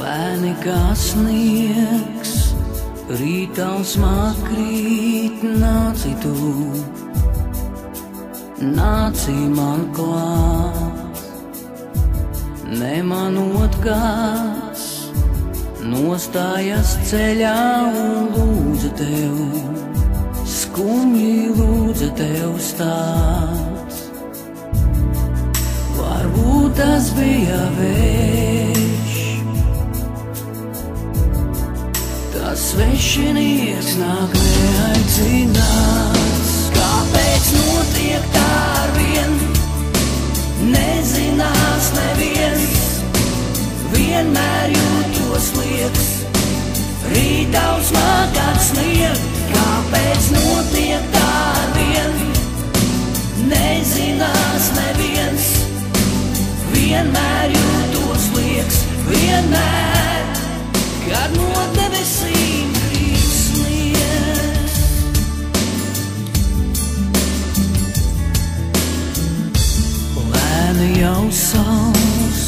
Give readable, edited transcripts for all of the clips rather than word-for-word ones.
Lēni kā sniegs, rītausmā krīt, nāci tu, nāci man klāt, nemanot kāds, nostājas ceļā un lūdza tev, skumji lūdza tev stāt. Varbūt tas bija vējš, tas svešinieks nāk neaicināts. Kāpēc notiek tā arvien, nezinās neviens, vienmēr jūtos liekas, rītausmā kāds snieg. Kāpēc notiek tā arvien, nezinās neviens, vienmēr jūtos liekas, vienmēr, kad no debesīm krīt sniegs. Lēni jau saules,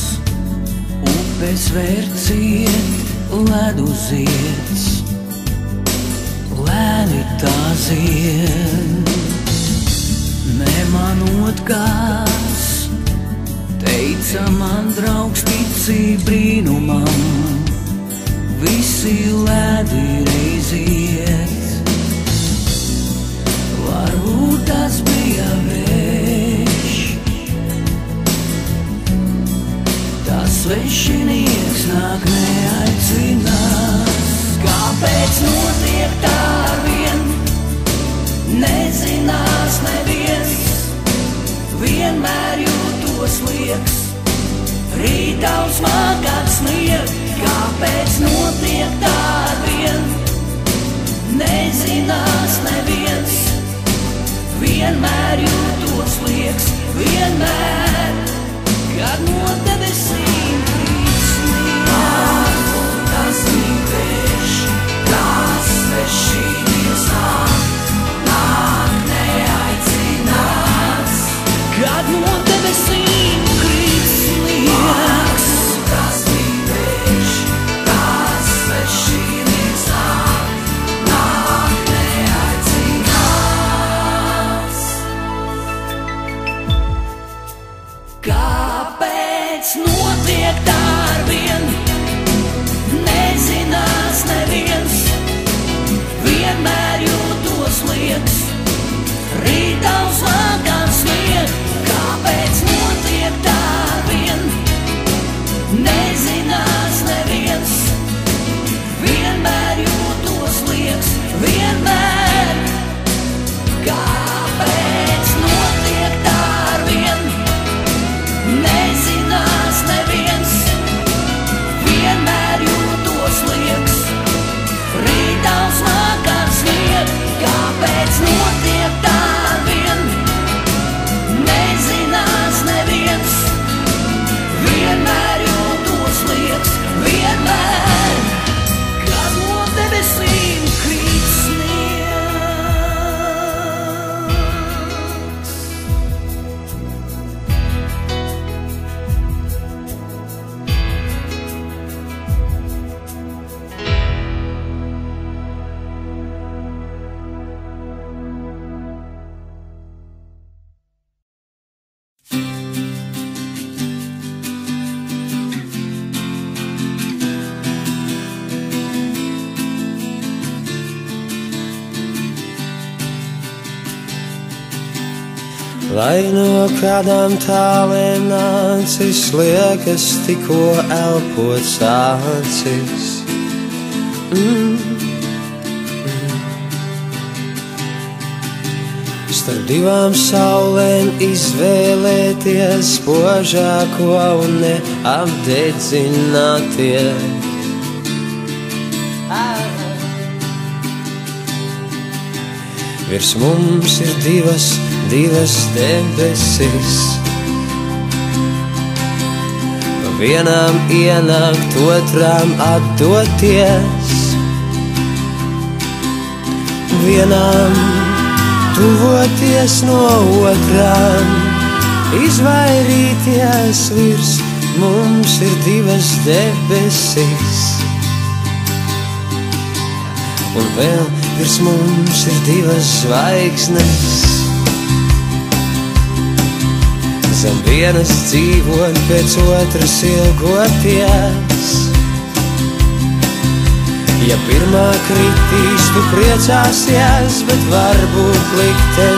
upes vērciet, ledu zieds, lēni tā zied, nemanot kāds, teica man draugs, tici brīnumam, visi lēdi reiz iet. Varbūt tas bija vējš, tas svešinieks nāk neaicināts. Kāpēc notiek tā arvien, nezinās neviens, vienmēr jūtos liekas, rītausmā kāds snieg. Kāpēc notiek tā arvien, nezinās neviens, vienmēr jūtos liekas, vienmēr, kad no debesīm krīt sniegs. Tas bija vējš, tas svešinieks nāk neaicināts. Kad no debesīm krīt sniegs. Tas bija vējš, tas svešinieks nāk neaicināts. Kāpēc notiek tā arvien, nezinās neviens, vienmēr jūtos liekas, rītausmā kāds snieg. Kāpēc notiek tā arvien, nezinās neviens, vienmēr jūtos liekas, vienmēr. Kāpēc notiek tā arvien, nezinās neviens, vienmēr jūtos liekas, rītausmā kāds snieg. Kāpēc notiek tā arvien, nezinās neviens, vienmēr jūtos liekas, vienmēr, kad no debesīm krīt sniegs. Lai no kādām tālēm nācis, liekas tikko elpot sācis. Starp divām saulēm izvēlēties spožāko un neapdedzināties. Virs mums ir divas debesis, pa vienām ienākt, otrām atdoties, vienām tuvoties no otrām, izvairīties virs mums ir divas debesis, un vēl virs mums ir divas zvaigznes. Zem vienas dzīvot, pēc otras ilgoties. Ja pirmā kritīs, tu priecāsies, bet varbūt likte